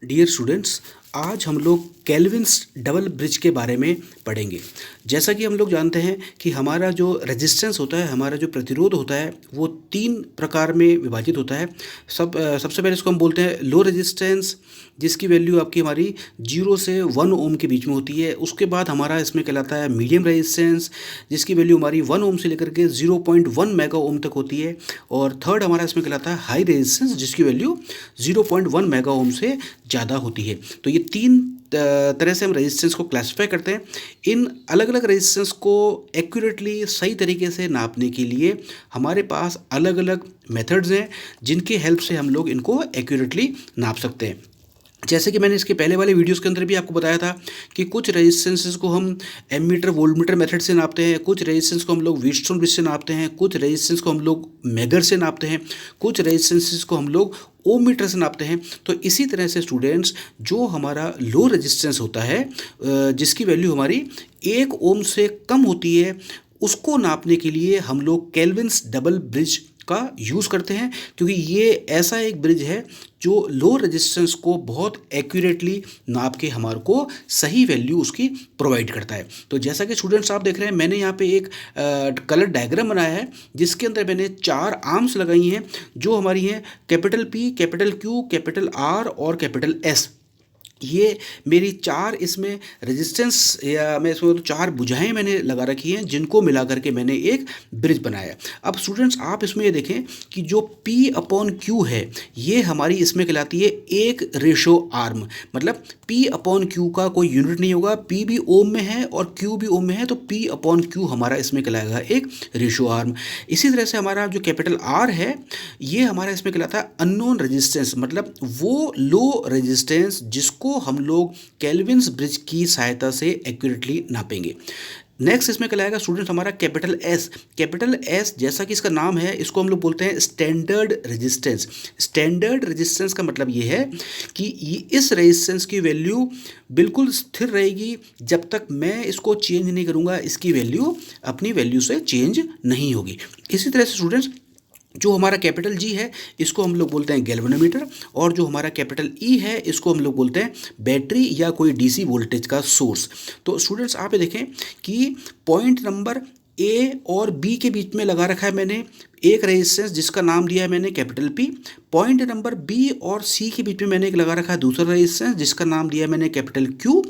Dear students, आज हम लोग केल्विन्स डबल ब्रिज के बारे में पढ़ेंगे। जैसा कि हम लोग जानते हैं कि हमारा जो रेजिस्टेंस होता है, हमारा जो प्रतिरोध होता है, वो 3 प्रकार में विभाजित होता है। सबसे पहले इसको हम बोलते हैं लो रेजिस्टेंस, जिसकी वैल्यू आपकी हमारी 0 से 1 ओम के बीच में होती है। उसके बाद हमारा इसमें कहलाता है मीडियम रेजिस्टेंस, जिसकी वैल्यू हमारी 1 ओम से लेकर के 0.1 मेगा ओम तक होती है। और थर्ड हमारा इसमें कहलाता है हाई रेजिस्टेंस, जिसकी वैल्यू 0.1 मेगा ओम से ज़्यादा होती है। तो ये 3 तरह से हम रेजिस्टेंस को क्लासिफाई करते हैं। इन अलग अलग रेजिस्टेंस को एक्यूरेटली सही तरीके से नापने के लिए हमारे पास अलग अलग मेथड्स हैं, जिनकी हेल्प से हम लोग इनको एक्यूरेटली नाप सकते हैं। जैसे कि मैंने इसके पहले वाले वीडियोस के अंदर भी आपको बताया था कि कुछ रेजिस्टेंसेस को हम एमीटर वोल्टमीटर मेथड से नापते हैं, कुछ रेजिस्टेंस को हम लोग व्हीटस्टोन ब्रिज से नापते हैं, कुछ रेजिस्टेंस को हम लोग मेगर से नापते हैं, कुछ रेजिस्टेंसेस को हम लोग ओम मीटर से नापते हैं। तो इसी तरह से स्टूडेंट्स, जो हमारा लो रेजिस्टेंस होता है, जिसकी वैल्यू हमारी 1 ओम से कम होती है, उसको नापने के लिए हम लोग केल्विन्स डबल ब्रिज का यूज़ करते हैं, क्योंकि ये ऐसा एक ब्रिज है जो लो रेजिस्टेंस को बहुत एक्यूरेटली नाप के हमारे को सही वैल्यू उसकी प्रोवाइड करता है। तो जैसा कि स्टूडेंट्स आप देख रहे हैं, मैंने यहाँ पे एक कलर डायग्राम बनाया है, जिसके अंदर मैंने 4 आर्म्स लगाई हैं, जो हमारी हैं capital P, capital Q, capital R और कैपिटल S। ये मेरी 4 इसमें रेजिस्टेंस, या मैं इसमें 4 भुजाएं मैंने लगा रखी हैं, जिनको मिला करके मैंने एक ब्रिज बनाया है। अब स्टूडेंट्स, आप इसमें ये देखें कि जो P/Q है, ये हमारी इसमें कहलाती है 1 आर्म। मतलब P/Q का कोई यूनिट नहीं होगा, P भी ओम में है और Q भी ओम में है, तो P/Q हमारा इसमें कहलाएगा एक रेशो आर्म। इसी तरह से हमारा जो कैपिटल R है, ये हमारा इसमें कहलाता है अननोन रेजिस्टेंस, मतलब वो लो रेजिस्टेंस जिसको हम लोग केल्विन्स ब्रिज की सहायता से एक्यूरेटली नापेंगे। नेक्स्ट इसमें कहलाएगा स्टूडेंट हमारा कैपिटल S। कैपिटल S, जैसा कि इसका नाम है, इसको हम लोग बोलते हैं स्टैंडर्ड रेजिस्टेंस। स्टैंडर्ड रेजिस्टेंस का मतलब ये है कि इस रेजिस्टेंस की वैल्यू बिल्कुल स्थिर रहेगी जब तक मैं इसको चेंज नहीं करूँगा, इसकी वैल्यू अपनी वैल्यू से चेंज नहीं होगी। इसी तरह से स्टूडेंट्स, जो हमारा कैपिटल G है, इसको हम लोग बोलते हैं गैल्वेनोमीटर, और जो हमारा कैपिटल E है, इसको हम लोग बोलते हैं बैटरी या कोई DC वोल्टेज का सोर्स। तो स्टूडेंट्स, आप ये देखें कि पॉइंट नंबर A और B के बीच में लगा रखा है मैंने एक रेजिस्टेंस, जिसका नाम दिया है मैंने capital P। Point number B और C के बीच में मैंने एक लगा रखा है दूसरा रेजिस्टेंस, जिसका नाम दिया है मैंने capital Q।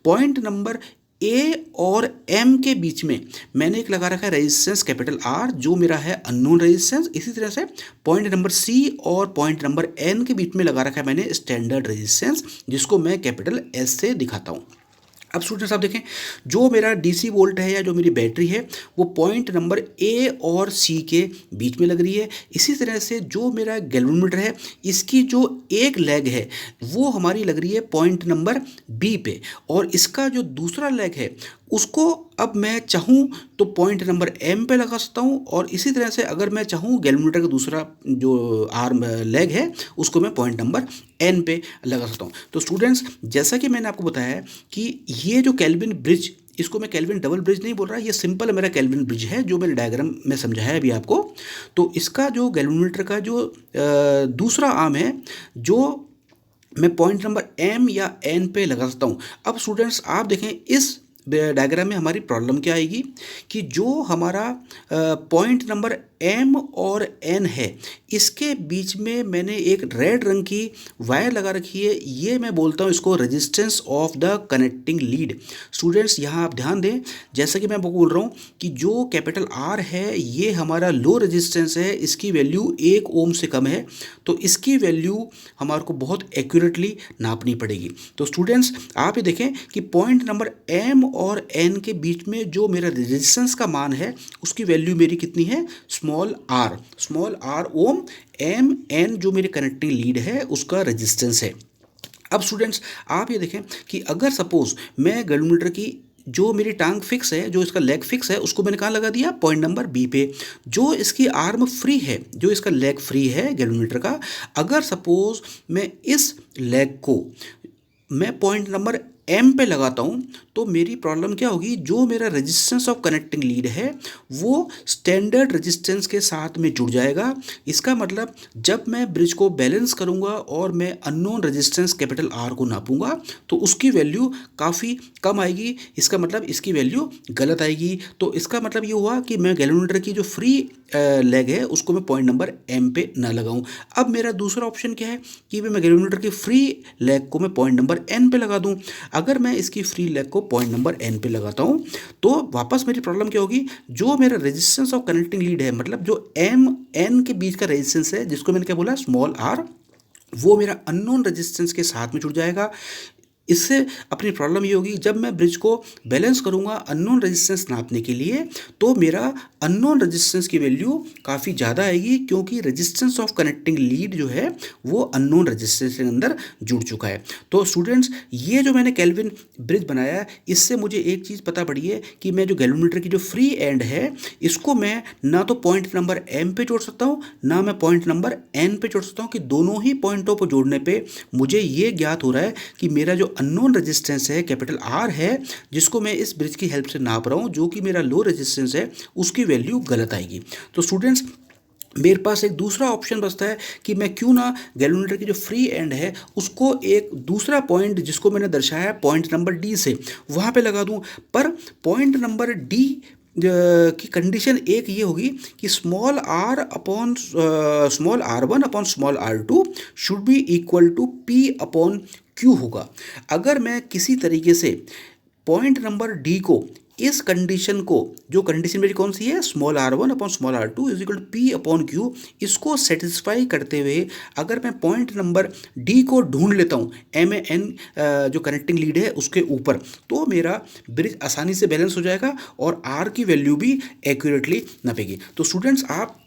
Point number A और M के बीच में मैंने एक लगा रखा है रेजिस्टेंस कैपिटल R, जो मेरा है अननोन रेजिस्टेंस। इसी तरह से पॉइंट नंबर C और पॉइंट नंबर N के बीच में लगा रखा है मैंने स्टैंडर्ड रेजिस्टेंस, जिसको मैं कैपिटल S से दिखाता हूँ। अब स्टूडेंट्स, आप देखें, जो मेरा DC वोल्ट है या जो मेरी बैटरी है, वो पॉइंट नंबर A और C के बीच में लग रही है। इसी तरह से जो मेरा गैल्वेनोमीटर है, इसकी जो एक लेग है, वो हमारी लग रही है पॉइंट नंबर B पे, और इसका जो दूसरा लेग है, उसको अब मैं चाहूँ तो पॉइंट नंबर M पे लगा सकता हूँ, और इसी तरह से अगर मैं चाहूँ गैल्वेनोमीटर का दूसरा जो आर्म लेग है, उसको मैं पॉइंट नंबर N पे लगा सकता हूँ। तो स्टूडेंट्स, जैसा कि मैंने आपको बताया कि ये जो केल्विन ब्रिज, इसको मैं केल्विन डबल ब्रिज नहीं बोल रहा, ये सिंपल मेरा केल्विन ब्रिज है, जो मैंने डायग्राम में समझाया है अभी आपको। तो इसका जो गैल्वेनोमीटर का जो दूसरा आर्म है, जो मैं पॉइंट नंबर M या N पे लगा सकता हूँ। अब स्टूडेंट्स, आप देखें, इस डायग्राम में हमारी प्रॉब्लम क्या आएगी कि जो हमारा पॉइंट नंबर M और N है, इसके बीच में मैंने एक रेड रंग की वायर लगा रखी है। ये मैं बोलता हूँ इसको resistance of the connecting lead. Students, यहाँ आप ध्यान दें, जैसा कि मैं आपको बोल रहा हूँ कि जो कैपिटल R है, ये हमारा लो रेजिस्टेंस है, इसकी वैल्यू 1 ओम से कम है, तो इसकी वैल्यू हमारे को बहुत एक्यूरेटली नापनी पड़ेगी। तो स्टूडेंट्स, आप ये देखें कि पॉइंट नंबर M और N के बीच में जो मेरा रेजिस्टेंस का मान है, उसकी वैल्यू मेरी कितनी है, स्मॉल r ओम। M/N जो मेरी कनेक्टिंग लीड है, उसका रेजिस्टेंस है। अब स्टूडेंट्स, आप ये देखें कि अगर सपोज मैं गैल्वेनोमीटर की जो मेरी टांग फिक्स है, जो इसका लेग फिक्स है, उसको मैंने कहाँ लगा दिया, पॉइंट नंबर B पे। जो इसकी आर्म फ्री है, जो इसका लेग फ्री है गैल्वेनोमीटर का, अगर सपोज मैं इस लेग को मैं पॉइंट नंबर एम पे लगाता हूँ तो मेरी प्रॉब्लम क्या होगी, जो मेरा रेजिस्टेंस ऑफ कनेक्टिंग लीड है वो स्टैंडर्ड रेजिस्टेंस के साथ में जुड़ जाएगा। इसका मतलब जब मैं ब्रिज को बैलेंस करूँगा और मैं अननोन रेजिस्टेंस कैपिटल आर को नापूंगा तो उसकी वैल्यू काफ़ी कम आएगी। इसका मतलब इसकी वैल्यू गलत आएगी। तो इसका मतलब ये हुआ कि मैं गैल्वेनोमीटर की जो फ्री लेग है उसको मैं पॉइंट नंबर एम पे ना लगाऊं। अब मेरा दूसरा ऑप्शन क्या है कि मैं गैल्वेनोमीटर की फ्री लेग को मैं पॉइंट नंबर एन पे लगा दूं। अगर मैं इसकी फ्री लेग को पॉइंट नंबर एन पे लगाता हूं तो वापस मेरी प्रॉब्लम क्या होगी, जो मेरा रेजिस्टेंस ऑफ कनेक्टिंग लीड है, मतलब जो एम एन के बीच का रेजिस्टेंस है जिसको मैंने क्या बोला स्मॉल आर, वो मेरा अननोन रेजिस्टेंस के साथ में जुड़ जाएगा। इससे अपनी प्रॉब्लम ये होगी, जब मैं ब्रिज को बैलेंस करूंगा अननोन रेजिस्टेंस नापने के लिए तो मेरा अननोन रेजिस्टेंस की वैल्यू काफ़ी ज़्यादा आएगी, क्योंकि रेजिस्टेंस ऑफ कनेक्टिंग लीड जो है वो अननोन रेजिस्टेंस के अंदर जुड़ चुका है। तो स्टूडेंट्स, ये जो मैंने केल्विन ब्रिज बनाया है इससे मुझे एक चीज़ पता पड़ी है कि मैं जो गैल्वेनोमीटर की जो फ्री एंड है इसको मैं ना तो पॉइंट नंबर एम पे जोड़ सकता हूँ ना मैं पॉइंट नंबर एन पे जोड़ सकता हूँ, कि दोनों ही पॉइंटों को जोड़ने पे मुझे ये ज्ञात हो रहा है कि मेरा जो अननोन रेजिस्टेंस है कैपिटल आर है जिसको मैं इस ब्रिज की हेल्प से नाप रहा हूँ, जो कि मेरा लो रेजिस्टेंस है, उसकी वैल्यू गलत आएगी। तो स्टूडेंट्स, मेरे पास एक दूसरा ऑप्शन बचता है कि मैं क्यों ना गैल्वेनोमीटर की जो फ्री एंड है उसको एक दूसरा पॉइंट जिसको मैंने दर्शाया पॉइंट नंबर डी से वहाँ पे लगा दूँ। पर पॉइंट नंबर डी की कंडीशन एक ये होगी कि small R upon small R one upon small R two should be equal to P upon Q होगा। अगर मैं किसी तरीके से पॉइंट नंबर डी को, इस कंडीशन को, जो कंडीशन मेरी कौन सी है small R one upon small R two is equal to P upon Q, इसको सेटिस्फाई करते हुए अगर मैं पॉइंट नंबर डी को ढूंढ लेता हूँ एम ए एन जो कनेक्टिंग लीड है उसके ऊपर, तो मेरा ब्रिज आसानी से बैलेंस हो जाएगा और आर की वैल्यू भी एक्यूरेटली नपेगी। तो स्टूडेंट्स, आप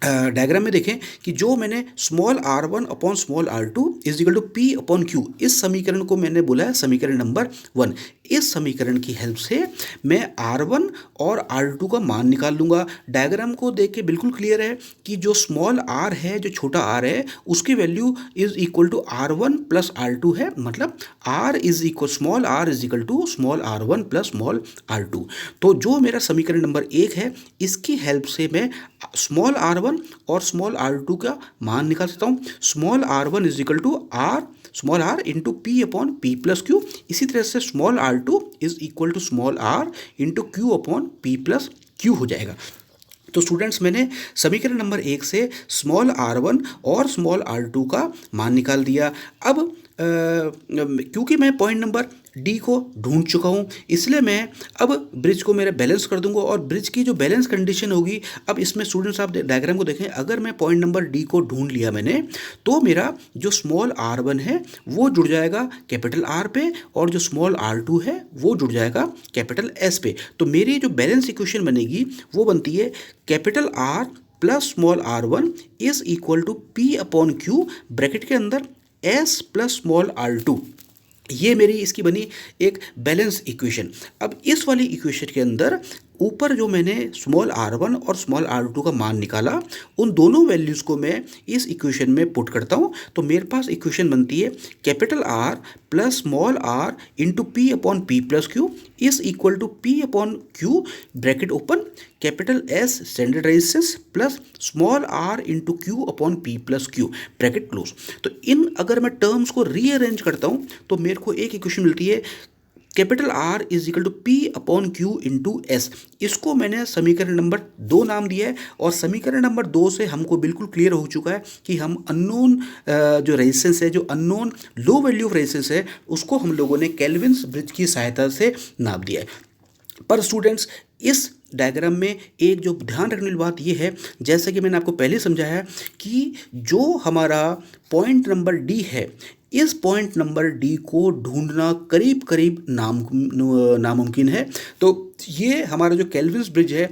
डायग्राम में देखें कि जो मैंने small R one upon small R two is equal to P upon Q, इस समीकरण को मैंने बोला है समीकरण नंबर 1। इस समीकरण की हेल्प से मैं आर वन और आर टू का मान निकाल लूँगा। डायग्राम को देख के बिल्कुल क्लियर है कि जो स्मॉल आर है, जो छोटा आर है, उसकी value is equal to R one plus R two है, मतलब R is equal small R is equal to small R one plus small R two. तो जो मेरा समीकरण नंबर 1 है इसकी हेल्प से मैं स्मॉल आर वन और स्मॉल आर टू का मान निकाल सकता हूँ। Small R one is equal to R small R into P upon P plus Q. इसी तरह से small R two is equal to small R into Q upon P plus Q हो जाएगा। तो स्टूडेंट्स, मैंने समीकरण नंबर 1 से स्मॉल आर वन और स्मॉल आर टू का मान निकाल दिया। अब क्योंकि मैं पॉइंट नंबर डी को ढूंढ चुका हूँ, इसलिए मैं अब ब्रिज को मेरा बैलेंस कर दूंगा और ब्रिज की जो बैलेंस कंडीशन होगी, अब इसमें स्टूडेंट्स आप डायग्राम को देखें, अगर मैं पॉइंट नंबर डी को ढूंढ लिया मैंने, तो मेरा जो स्मॉल आर वन है वो जुड़ जाएगा कैपिटल आर पे और जो स्मॉल आर टू है वो जुड़ जाएगा कैपिटल एस पे। तो मेरी जो बैलेंस इक्वेशन बनेगी वो बनती है capital R plus small R one is equal to P upon Q, bracket के अंदर S plus small R two. ये मेरी इसकी बनी एक बैलेंस इक्वेशन। अब इस वाली इक्वेशन के अंदर ऊपर जो मैंने स्मॉल आर वन और स्मॉल आर टू का मान निकाला, उन दोनों वैल्यूज़ को मैं इस इक्वेशन में पुट करता हूँ, तो मेरे पास इक्वेशन बनती है capital R plus small R into P upon P plus Q is equal to P upon Q, bracket open, capital S standard resistance plus small R into Q upon P plus Q, bracket close. तो इन अगर मैं terms को rearrange करता हूँ तो मेरे को एक इक्वेशन मिलती है capital R is equal to P upon Q into S. इसको मैंने समीकरण नंबर 2 नाम दिया है और समीकरण नंबर 2 से हमको बिल्कुल क्लियर हो चुका है कि हम अननोन जो रेजिस्टेंस है, जो unknown low value of resistance है, उसको हम लोगों ने केल्विन्स ब्रिज की सहायता से नाप दिया है। पर स्टूडेंट्स, इस डायग्राम में एक जो ध्यान रखने वाली बात यह है, जैसा कि मैंने आपको पहले समझाया कि जो हमारा पॉइंट नंबर डी है, इस पॉइंट नंबर डी को ढूंढना करीब करीब नामुमकिन है। तो ये हमारा जो केल्विन्स ब्रिज है,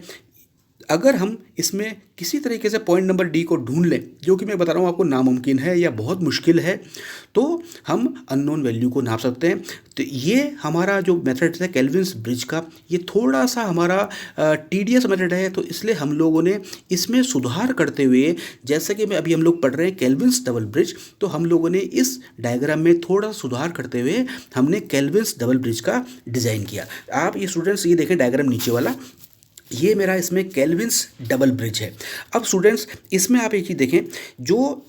अगर हम इसमें किसी तरीके से पॉइंट नंबर डी को ढूंढ लें, जो कि मैं बता रहा हूँ आपको नामुमकिन है या बहुत मुश्किल है, तो हम अननोन वैल्यू को नाप सकते हैं। तो ये हमारा जो मेथड है केल्विन्स ब्रिज का, ये थोड़ा सा हमारा टीडियस मेथड है, तो इसलिए हम लोगों ने इसमें सुधार करते हुए, जैसे कि मैं अभी हम लोग पढ़ रहे हैं केल्विन्स डबल ब्रिज, तो हम लोगों ने इस डायग्राम में थोड़ा सुधार करते हुए हमने केल्विन्स डबल ब्रिज का डिज़ाइन किया। आप ये स्टूडेंट्स ये देखें डायग्राम नीचे वाला, ये मेरा इसमें केल्विन्स डबल ब्रिज है। अब स्टूडेंट्स इसमें आप एक चीज़ देखें, जो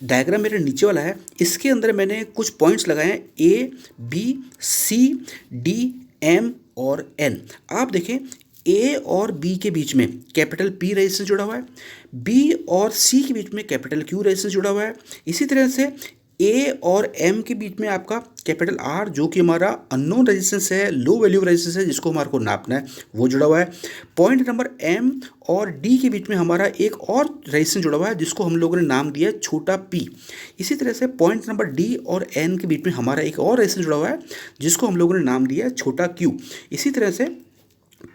डायग्राम मेरे नीचे वाला है इसके अंदर मैंने कुछ पॉइंट्स लगाए हैं A B C D M और एन। आप देखें ए और बी के बीच में कैपिटल पी रेजिस्टेंस जुड़ा हुआ है, बी और सी के बीच में कैपिटल क्यू रेजिस्टेंस जुड़ा हुआ है, इसी तरह से ए और एम के बीच में आपका कैपिटल आर जो कि हमारा अननोन रेजिस्टेंस है, लो वैल्यू रेजिस्टेंस है, जिसको हमारे को नापना है, वो जुड़ा हुआ है। पॉइंट नंबर एम और डी के बीच में हमारा एक और रेजिस्टेंस जुड़ा हुआ है जिसको हम लोगों ने नाम दिया छोटा पी। इसी तरह से पॉइंट नंबर डी और एन के बीच में हमारा एक और रेजिस्टेंस जुड़ा हुआ है जिसको हम लोगों ने नाम दिया छोटा क्यू। इसी तरह से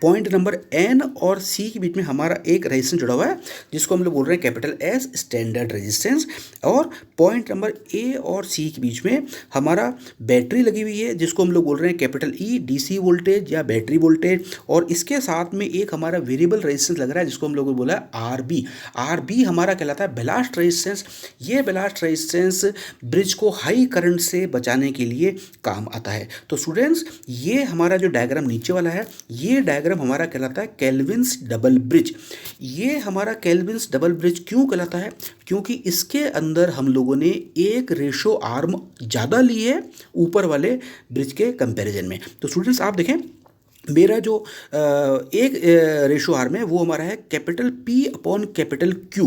पॉइंट नंबर एन और सी के बीच में हमारा एक रेजिस्टेंस जुड़ा हुआ है जिसको हम लोग बोल रहे हैं कैपिटल एस स्टैंडर्ड रेजिस्टेंस। और पॉइंट नंबर ए और सी के बीच में हमारा बैटरी लगी हुई है जिसको हम लोग बोल रहे हैं कैपिटल ई डीसी वोल्टेज या बैटरी वोल्टेज। और इसके साथ में एक हमारा वेरिएबल रेजिस्टेंस लग रहा है जिसको हम लोगों ने बोला है आरबी। आरबी हमारा कहलाता है बेलास्ट रेजिस्टेंस। ये बेलास्ट रेजिस्टेंस ब्रिज को हाई करंट से बचाने के लिए काम आता है। तो स्टूडेंट्स ये हमारा जो डायग्राम नीचे वाला है, ये डायग्राम हमारा कहलाता है केल्विन्स डबल ब्रिज। ये हमारा केल्विन्स डबल ब्रिज क्यों कहलाता है? क्योंकि इसके अंदर हम लोगों ने एक रेशो आर्म ज़्यादा ली है ऊपर वाले ब्रिज के कंपैरिजन में। तो स्टूडेंट्स आप देखें मेरा जो एक रेशो आर्म है वो हमारा है capital P upon capital Q,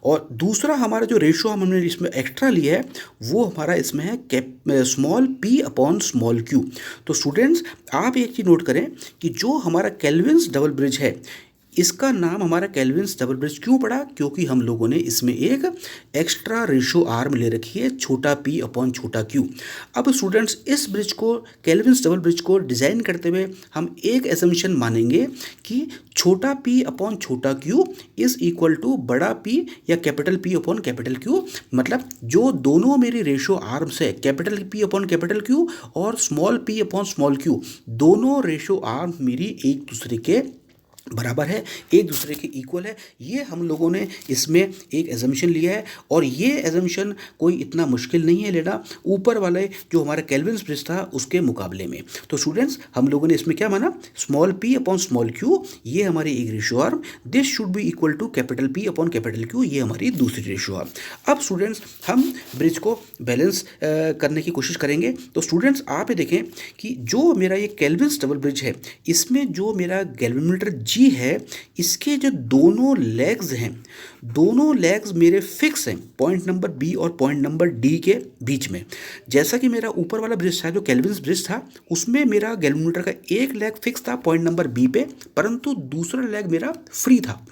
और दूसरा हमारा जो रेशो आर्म हमने इसमें एक्स्ट्रा लिया है वो हमारा इसमें है small P upon small Q. तो स्टूडेंट्स आप एक चीज़ नोट करें कि जो हमारा केल्विन्स डबल ब्रिज है इसका नाम हमारा केल्विन्स डबल ब्रिज क्यों पड़ा? क्योंकि हम लोगों ने इसमें एक एक्स्ट्रा रेशो आर्म ले रखी है छोटा पी अपॉन छोटा क्यू। अब स्टूडेंट्स इस ब्रिज को केल्विन्स डबल ब्रिज को डिज़ाइन करते हुए हम एक एसम्पशन मानेंगे कि छोटा पी अपॉन छोटा क्यू इज़ इक्वल टू बड़ा पी या capital P upon capital Q. मतलब जो दोनों मेरी रेशो आर्म्स है capital P upon capital Q और small P upon small Q, दोनों रेशो आर्म मेरी एक दूसरे के बराबर है, एक दूसरे के इक्वल है। ये हम लोगों ने इसमें एक एजम्पशन लिया है और ये एजम्पशन कोई इतना मुश्किल नहीं है लेना ऊपर वाले जो हमारा केल्विन्स ब्रिज था उसके मुकाबले में। तो स्टूडेंट्स हम लोगों ने इसमें क्या माना, small P upon small Q ये हमारी एक ratio arm, this should be equal to capital P upon capital Q ये हमारी दूसरी रेशो आर्म। अब स्टूडेंट्स हम ब्रिज को बैलेंस करने की कोशिश करेंगे। तो स्टूडेंट्स आप ये देखें कि जो मेरा ये केल्विन्स डबल ब्रिज है इसमें जो मेरा गैल्वेनोमीटर जी है इसके जो दोनों लेग्स हैं, दोनों लेग्स मेरे फिक्स हैं पॉइंट नंबर बी और पॉइंट नंबर डी के बीच में। जैसा कि मेरा ऊपर वाला ब्रिज था जो केल्विन्स ब्रिज था उसमें मेरा गैल्वेनोमीटर का एक लेग फिक्स था पॉइंट नंबर बी पे, परंतु दूसरा लेग मेरा फ्री था।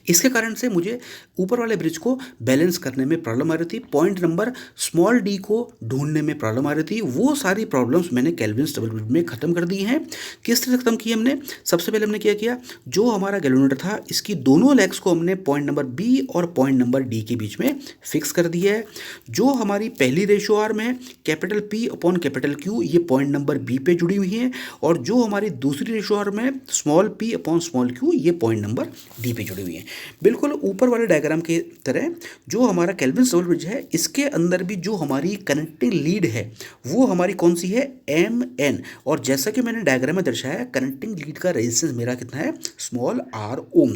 इसके कारण से मुझे ऊपर वाले ब्रिज को बैलेंस करने में प्रॉब्लम आ रही थी, पॉइंट नंबर स्मॉल डी को ढूंढने में प्रॉब्लम आ रही थी। वो सारी प्रॉब्लम्स मैंने केल्विन्स डबल ब्रिज में ख़त्म कर दी हैं। किस तरह से ख़त्म की हमने? सबसे पहले हमने क्या किया, जो हमारा गैल्वेनोमीटर था इसकी दोनों लेग्स को हमने पॉइंट नंबर बी और पॉइंट नंबर डी के बीच में फिक्स कर दिया है। जो हमारी पहली रेशो आर्म है capital P upon capital Q ये पॉइंट नंबर बी पे जुड़ी हुई है, और जो हमारी दूसरी रेशो आर्म है small P upon small Q ये पॉइंट नंबर डी पे जुड़ी हुई है। बिल्कुल ऊपर वाले डायग्राम के तरह जो हमारा केल्विन्स डबल ब्रिज है इसके अंदर भी जो हमारी कनेक्टिंग लीड है वो हमारी कौन सी है, एम एन। और जैसा कि मैंने डायग्राम में दर्शाया कनेक्टिंग लीड का रेजिस्टेंस मेरा कितना है, स्मॉल आर ओम।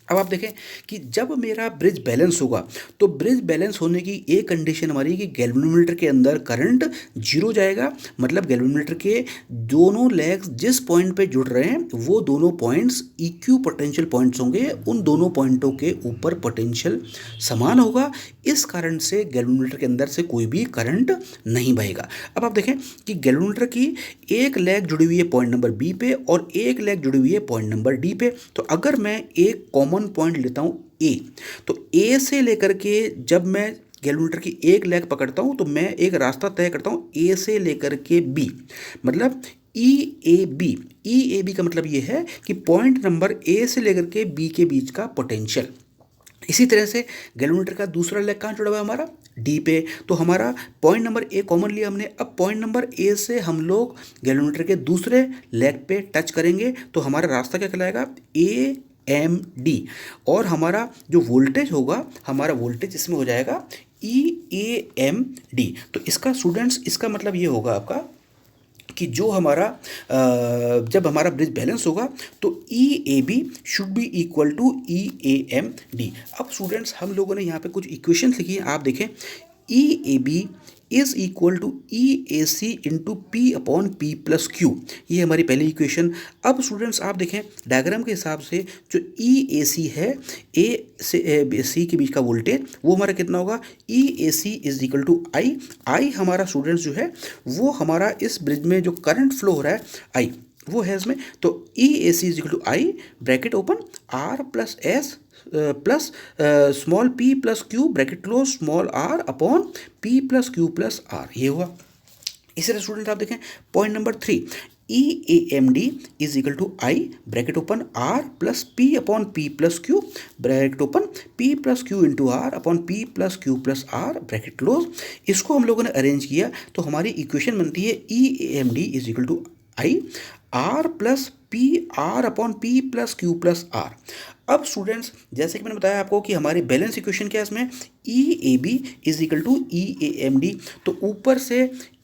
अब आप देखें कि जब मेरा ब्रिज बैलेंस होगा तो ब्रिज बैलेंस होने की एक कंडीशन हमारी कि गैल्वेनोमीटर के अंदर करंट जीरो जाएगा, मतलब गैल्वेनोमीटर के दोनों लेग्स जिस पॉइंट पे जुड़ रहे हैं वो दोनों पॉइंट्स इक्यू पोटेंशियल पॉइंट्स होंगे, उन दोनों पॉइंटों के ऊपर पोटेंशियल समान होगा। इस कारण से गैल्वेनोमीटर के अंदर से कोई भी करंट नहीं बहेगा। अब आप देखें कि गैल्वेनोमीटर की एक लेग जुड़ी हुई है पॉइंट नंबर बी पे और एक लेग जुड़ी हुई है पॉइंट नंबर डी पे। तो अगर मैं एक कॉमन पॉइंट लेता हूं ए, तो ए से लेकर के जब मैं गैल्वेनोमीटर की एक लेग पकड़ता हूं तो मैं एक रास्ता तय करता हूं ए से लेकर के बी, मतलब ई ए बी का मतलब ये है कि पॉइंट नंबर ए से लेकर के बी के बीच का पोटेंशियल। इसी तरह से गैल्वेनोमीटर का दूसरा लेग कहाँ जुड़ा हुआ है हमारा, डी पे। तो हमारा पॉइंट नंबर ए कॉमन लिया हमने। अब पॉइंट नंबर ए से हम लोग गैल्वेनोमीटर के दूसरे लेग पे टच करेंगे तो हमारा रास्ता क्या कहलाएगा, ए एम डी। और हमारा जो वोल्टेज होगा, हमारा वोल्टेज इसमें हो जाएगा ई ए एम डी। तो इसका स्टूडेंट्स, इसका मतलब ये होगा आपका कि जो हमारा जब हमारा ब्रिज बैलेंस होगा तो E A B should be equal to E A M D. अब स्टूडेंट्स हम लोगों ने यहाँ पे कुछ इक्वेशन लिखी है, आप देखें। E A B is equal to E A C into P upon P plus Q, ये हमारी पहली इक्वेशन। अब स्टूडेंट्स आप देखें डायग्राम के हिसाब से जो ई ए सी है, ए से सी के बीच का वोल्टेज वो हमारा कितना होगा, ई A C is equal to आई। आई हमारा स्टूडेंट्स जो है वो हमारा इस ब्रिज में जो करंट फ्लो हो रहा है आई वो है इसमें। तो E A C is equal to I bracket open R plus S plus small P plus Q bracket close small R upon P plus Q plus R, ये हुआ। इसी तरह स्टूडेंट आप देखें point number 3, E A M D is equal to I bracket open R plus P upon P plus Q bracket open P plus Q into R upon P plus Q plus R bracket close. इसको हम लोगों ने arrange किया तो हमारी equation बनती है E A M D is equal to I R plus P R upon P plus Q plus R. अब स्टूडेंट्स जैसे कि मैंने बताया आपको कि हमारी बैलेंस इक्वेशन क्या है इसमें, E A B is equal to E A M D. तो ऊपर से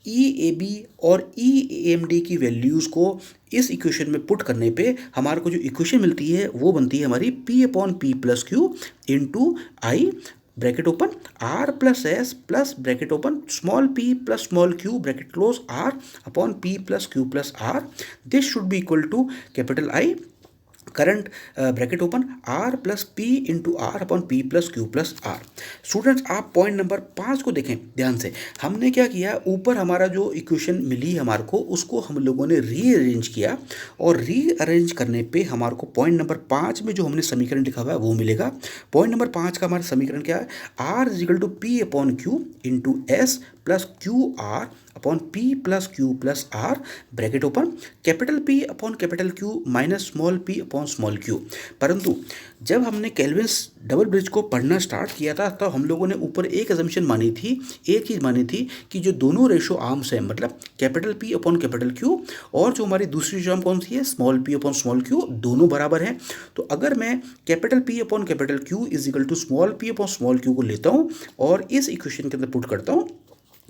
ई ए बी और ई ए एम डी की वैल्यूज़ को इस इक्वेशन में पुट करने पे हमारे को जो इक्वेशन मिलती है वो बनती है हमारी P upon P plus Q into I bracket open R plus S plus bracket open small P plus small Q bracket close R upon P plus Q plus R. This should be equal to capital I current bracket open R plus P into R upon P plus Q plus R. Students आप point number 5 को देखें ध्यान से। हमने क्या किया, ऊपर हमारा जो इक्वेशन मिली हमारे को उसको हम लोगों ने रीअरेंज किया और रीअरेंज करने पे हमारे को पॉइंट नंबर 5 में जो हमने समीकरण लिखा हुआ है वो मिलेगा। पॉइंट नंबर 5 का हमारा समीकरण क्या है, R is equal to P upon Q into S plus Q R upon P plus Q plus R bracket open capital P upon capital Q minus small P upon small Q. परंतु जब हमने Kelvin's double bridge को पढ़ना start किया था तो हम लोगों ने ऊपर एक अजम्पशन मानी थी, एक चीज़ मानी थी कि जो दोनों रेशो आर्म्स हैं मतलब capital P upon capital Q और जो हमारी दूसरी रेशो आर्म कौन सी है small P upon small Q, दोनों बराबर हैं। तो अगर मैं capital P upon capital Q is equal to small P upon small Q को लेता हूँ और इस इक्वेशन के अंदर पुट करता हूँ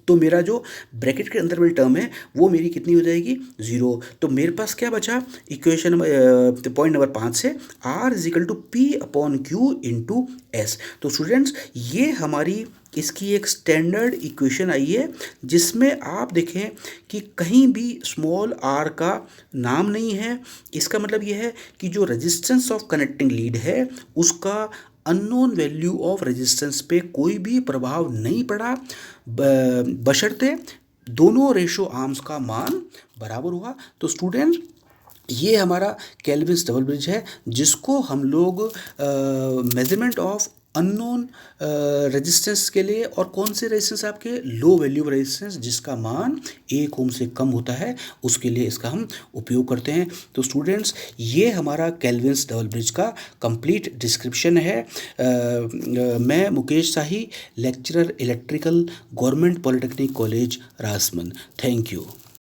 तो मेरा जो ब्रैकेट के अंदर वाली टर्म है वो मेरी कितनी हो जाएगी, 0। तो मेरे पास क्या बचा इक्वेशन पॉइंट नंबर 5 से R is equal to P upon Q into S. तो स्टूडेंट्स ये हमारी इसकी एक स्टैंडर्ड इक्वेशन आई है जिसमें आप देखें कि कहीं भी स्मॉल आर का नाम नहीं है। इसका मतलब ये है कि जो रेजिस्टेंस ऑफ कनेक्टिंग लीड है उसका अननोन वैल्यू ऑफ रेजिस्टेंस पे कोई भी प्रभाव नहीं पड़ा बशर्ते दोनों रेशो आर्म्स का मान बराबर हुआ। तो स्टूडेंट ये हमारा केल्विन्स डबल ब्रिज है जिसको हम लोग मेजरमेंट ऑफ अननोन रेजिस्टेंस के लिए और कौन से रेजिस्टेंस आपके लो वैल्यू रेजिस्टेंस जिसका मान 1 ओम से कम होता है उसके लिए इसका हम उपयोग करते हैं। तो स्टूडेंट्स ये हमारा केल्विन्स डबल ब्रिज का कंप्लीट डिस्क्रिप्शन है। मैं Mukesh Shahi, lecturer electrical, government polytechnic college Rajmand. Thank you.